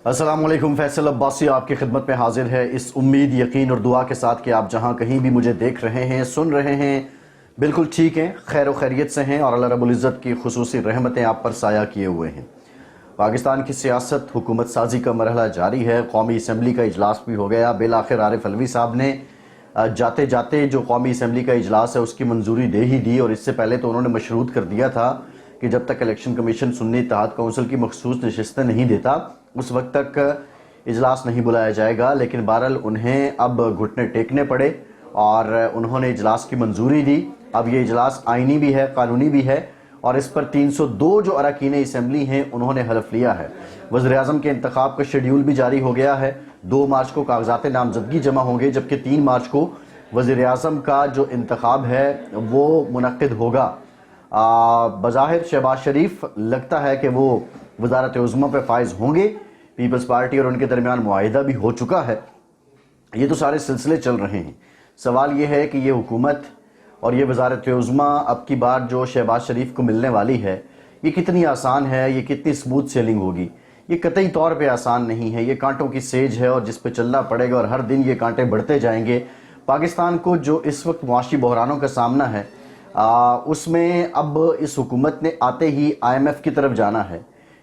अस्सलाम वालेकुम। फैसल अब्बासी आपकी खिदमत में हाजिर है इस उम्मीद, यकीन और दुआ के साथ कि आप जहां कहीं भी मुझे देख रहे हैं, सुन रहे हैं, बिल्कुल ठीक हैं, खैर व खैरियत से हैं और अल्लाह रब्बुल इज़्ज़त की खुसूसी रहमतें आप पर साया किए हुए हैं। पाकिस्तान की सियासत हुकूमत साजी का मरहला जारी है। कौमी असम्बली का इजलास भी हो गया। बिलाखिर आरिफ अलवी साहब ने जाते जाते जो कौमी असम्बली का इजलास है उसकी मंजूरी दे ही दी, और इससे पहले तो उन्होंने मशरूत कर दिया था कि जब तक इलेक्शन कमीशन सुन्नी इत्तेहाद काउंसिल की मखसूस नशिस्तें नहीं देता उस वक्त तक इजलास नहीं बुलाया जाएगा। लेकिन बहरहाल उन्हें अब घुटने टेकने पड़े और उन्होंने इजलास की मंजूरी दी। अब ये इजलास आइनी भी है, कानूनी भी है, और इस पर 302 जो अरकान असम्बली हैं उन्होंने हलफ लिया है। वज़ीर-ए-आज़म के इंतखाब का शेड्यूल भी जारी हो गया है। 2 मार्च को कागजात नामजदगी जमा होंगे, जबकि 3 मार्च को वज़ीर-ए-आज़म का जो इंतखाब है वो मुनक्किद होगा। बज़ाहिर शहबाज शरीफ लगता है कि वो वज़ारत उज़्मा पे फाइज होंगे। पीपल्स पार्टी और उनके दरमियान मुआहिदा भी हो चुका है। ये तो सारे सिलसिले चल रहे हैं। सवाल ये है कि ये हुकूमत और ये वज़ारत उज़्मा अब की बार जो शहबाज शरीफ को मिलने वाली है ये कितनी आसान है, ये कितनी स्मूथ सेलिंग होगी। ये कतई तौर पे आसान नहीं है। ये कांटों की सेज है और जिस पे चलना पड़ेगा, और हर दिन ये कांटे बढ़ते जाएंगे। पाकिस्तान को जो इस वक्त मुआशी बहरानों का सामना है उसमें अब इस हुकूमत ने आते ही IMF की तरफ जाना है।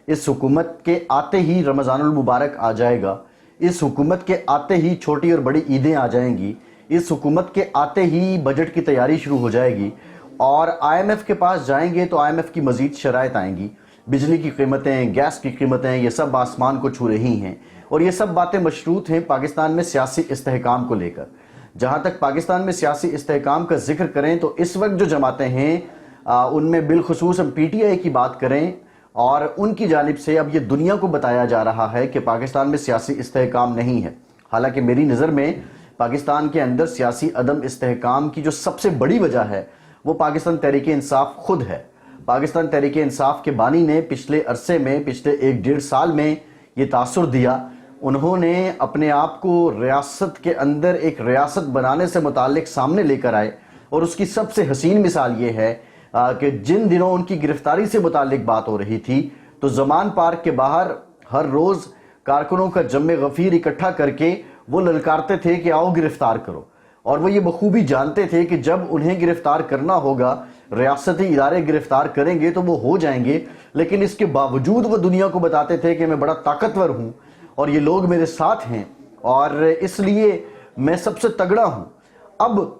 इस हुकूमत के आते ही रमज़ानुल मुबारक आ जाएगा। इस हुकूमत के आते ही छोटी और बड़ी ईदें आ जाएंगी। इस हुकूमत के आते ही बजट की तैयारी शुरू हो जाएगी, और IMF के पास जाएंगे तो IMF की मज़ीद शराइत आएंगी। बिजली की कीमतें, गैस की कीमतें, ये सब आसमान को छू रही हैं, और ये सब बातें मशरूत हैं पाकिस्तान में सियासी इस्तेहकाम को लेकर। जहाँ तक पाकिस्तान में सियासी इस्तेहकाम का जिक्र करें तो इस वक्त जो जमातें हैं उनमें बिलखुसूस हम PTI की बात करें, और उनकी जानिब से अब ये दुनिया को बताया जा रहा है कि पाकिस्तान में सियासी इस्तेहकाम नहीं है। हालांकि मेरी नज़र में पाकिस्तान के अंदर सियासी अदम इस्तेहकाम की जो सबसे बड़ी वजह है वो पाकिस्तान तहरीक इंसाफ खुद है। पाकिस्तान तहरीक इंसाफ के बानी ने पिछले अरसे में, पिछले 1-1.5 साल में ये तासुर दिया। उन्होंने अपने आप को रियासत के अंदर एक रियासत बनाने से मुताल्लिक सामने लेकर आए, और उसकी सबसे हसीन मिसाल ये है कि जिन दिनों उनकी गिरफ्तारी से मुताल्लिक बात हो रही थी तो ज़मान पार्क के बाहर हर रोज़ कारकुनों का जम्मे गफ़ीर इकट्ठा करके वो ललकारते थे कि आओ गिरफ्तार करो, और वो ये बखूबी जानते थे कि जब उन्हें गिरफ्तार करना होगा, रियासती इदारे गिरफ्तार करेंगे तो वो हो जाएंगे। लेकिन इसके बावजूद वो दुनिया को बताते थे कि मैं बड़ा ताकतवर हूँ और ये लोग मेरे साथ हैं और इसलिए मैं सबसे तगड़ा हूँ। अब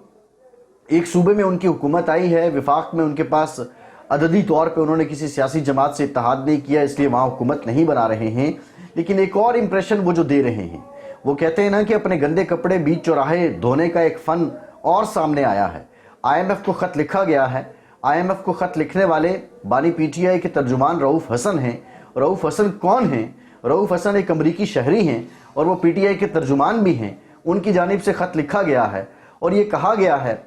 एक सूबे में उनकी हुकूमत आई है, विफाक में उनके पास अददी तौर पे उन्होंने किसी सियासी जमात से इत्तेहाद नहीं किया, इसलिए वहाँ हुकूमत नहीं बना रहे हैं। लेकिन एक और इम्प्रेशन वो जो दे रहे हैं, वो कहते हैं ना कि अपने गंदे कपड़े बीच चौराहे धोने का एक फ़न और सामने आया है। IMF को ख़त लिखा गया है। IMF को ख़त लिखने वाले बानी PTI के तर्जुमान रऊफ़ हसन हैं। रऊफ़ हसन कौन हैं? रऊफ़ हसन एक अमरीकी शहरी हैं और वो PTI के तर्जुमान भी हैं। उनकी जानिब से ख़त लिखा गया है और ये कहा गया है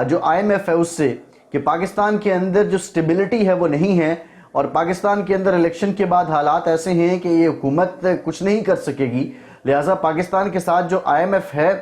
जो IMF है उससे कि पाकिस्तान के अंदर जो स्टेबिलिटी है वो नहीं है, और पाकिस्तान के अंदर इलेक्शन के बाद हालात ऐसे हैं कि ये हुकूमत कुछ नहीं कर सकेगी। लिहाजा पाकिस्तान के साथ जो IMF है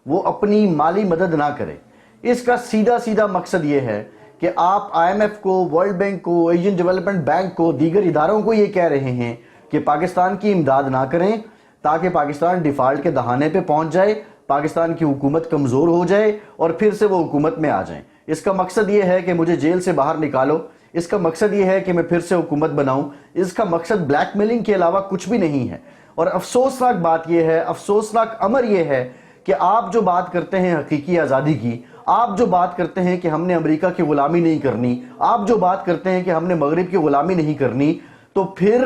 वो अपनी माली मदद ना करे। इसका सीधा सीधा मकसद ये है कि आप IMF को, वर्ल्ड बैंक को, एशियन डेवलपमेंट बैंक को, दीगर इदारों को ये कह रहे हैं कि पाकिस्तान की इमदाद ना करें ताकि पाकिस्तान डिफ़ाल्ट के दहाने पे पहुंच जाए, पाकिस्तान की हुकूमत कमज़ोर हो जाए और फिर से वो हुकूमत में आ जाएं। इसका मकसद ये है कि मुझे जेल से बाहर निकालो। इसका मकसद ये है कि मैं फिर से हुकूमत बनाऊं। इसका मकसद ब्लैकमेलिंग के अलावा कुछ भी नहीं है। और अफसोसनाक बात यह है, अफसोसनाक अमर यह है कि आप जो बात करते हैं हकीकी आज़ादी की, आप जो बात करते हैं कि हमने अमेरिका की ग़ुलामी नहीं करनी, आप जो बात करते हैं कि हमने मगरिब की ग़ुलामी नहीं करनी, तो फिर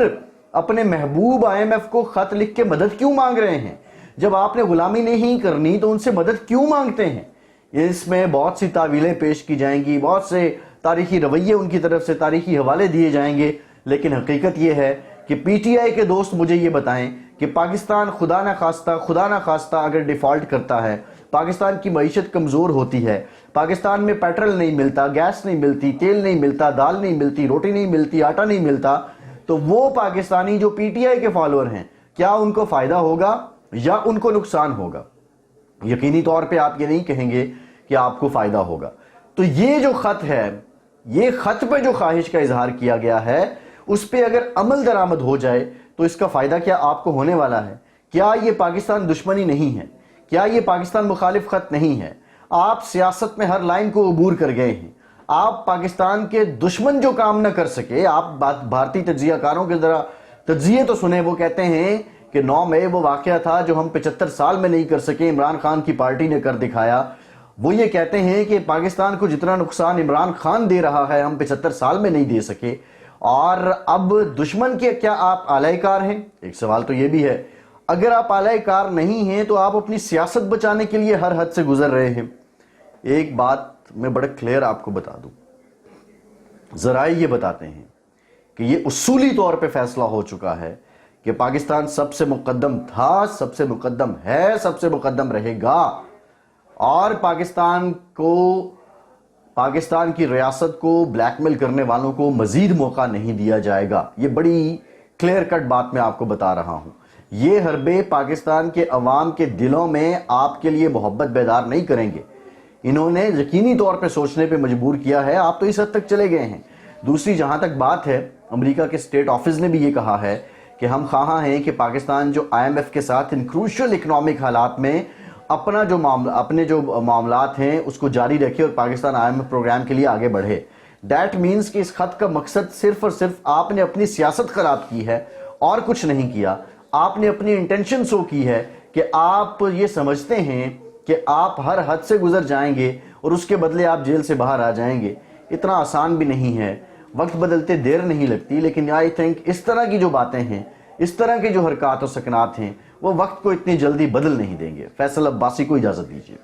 अपने महबूब IMF को ख़त लिख के मदद क्यों मांग रहे हैं? जब आपने ग़ुलामी नहीं करनी तो उनसे मदद क्यों मांगते हैं? इसमें बहुत सी तावीलें पेश की जाएंगी, बहुत से तारीखी रवैये उनकी तरफ से, तारीखी हवाले दिए जाएंगे, लेकिन हकीकत यह है कि PTI के दोस्त मुझे ये बताएं कि पाकिस्तान खुदा ना खास्ता अगर डिफ़ॉल्ट करता है, पाकिस्तान की मईशत कमज़ोर होती है, पाकिस्तान में पेट्रोल नहीं मिलता, गैस नहीं मिलती, तेल नहीं मिलता, दाल नहीं मिलती, रोटी नहीं मिलती, आटा नहीं मिलता, तो वो पाकिस्तानी जो PTI के फॉलोअर हैं, क्या उनको फ़ायदा होगा या उनको नुकसान होगा? यकीनी तौर पे आप ये नहीं कहेंगे कि आपको फ़ायदा होगा। तो ये जो ख़त है, ये ख़त पे जो ख्वाहिश का इजहार किया गया है, उस पर अगर अमल दरामद हो जाए تو اس کا فائدہ کیا آپ کو ہونے والا ہے؟ کیا یہ پاکستان دشمنی نہیں ہے؟ کیا یہ پاکستان مخالف خط نہیں ہے؟ آپ سیاست میں ہر لائن کو عبور کر گئے ہیں. آپ پاکستان کے دشمن جو کام نہ کر سکے، آپ بھارتی تجزیہ کاروں کے ذرا تجزیے تو سنیں. وہ کہتے ہیں کہ 9 مئی وہ واقعہ تھا جو ہم 75 سال میں نہیں کر سکے، عمران خان کی پارٹی نے کر دکھایا. وہ یہ کہتے ہیں کہ پاکستان کو جتنا نقصان عمران خان دے رہا ہے ہم 75 سال میں نہیں دے سکے. اور اب دشمن کے کیا آپ آلائے کار ہیں؟ ایک سوال تو یہ بھی ہے. اگر آپ آلائے کار نہیں ہیں تو آپ اپنی سیاست بچانے کے لیے ہر حد سے گزر رہے ہیں. ایک بات میں بڑا کلیئر آپ کو بتا دوں، ذرائع یہ بتاتے ہیں کہ یہ اصولی طور پہ فیصلہ ہو چکا ہے کہ پاکستان سب سے مقدم تھا، سب سے مقدم ہے، سب سے مقدم رہے گا، اور پاکستان کی ریاست کو بلیک میل کرنے والوں کو مزید موقع نہیں دیا جائے گا. یہ بڑی کلیئر کٹ بات میں آپ کو بتا رہا ہوں. یہ حربے پاکستان کے عوام کے دلوں میں آپ کے لیے محبت بیدار نہیں کریں گے. انہوں نے یقینی طور پہ سوچنے پہ مجبور کیا ہے. آپ تو اس حد تک چلے گئے ہیں. دوسری جہاں تک بات ہے، امریکہ کے اسٹیٹ آفس نے بھی یہ کہا ہے کہ ہم خواہاں ہیں کہ پاکستان جو IMF کے ساتھ ان کروشل اکنامک حالات میں اپنے جو معاملات ہیں اس کو جاری رکھے اور پاکستان IMF پروگرام کے لیے آگے بڑھے. دیٹ مینز کہ اس خط کا مقصد صرف اور صرف آپ نے اپنی سیاست خراب کی ہے اور کچھ نہیں کیا. آپ نے اپنی انٹینشن سو کی ہے کہ آپ یہ سمجھتے ہیں کہ آپ ہر حد سے گزر جائیں گے اور اس کے بدلے آپ جیل سے باہر آ جائیں گے. اتنا آسان بھی نہیں ہے. وقت بدلتے دیر نہیں لگتی، لیکن آئی تھنک اس طرح کی جو باتیں ہیں، اس طرح کے جو حرکات و سکنات ہیں، وہ وقت کو اتنی جلدی بدل نہیں دیں گے. فیصل عباسی کو اجازت دیجیے.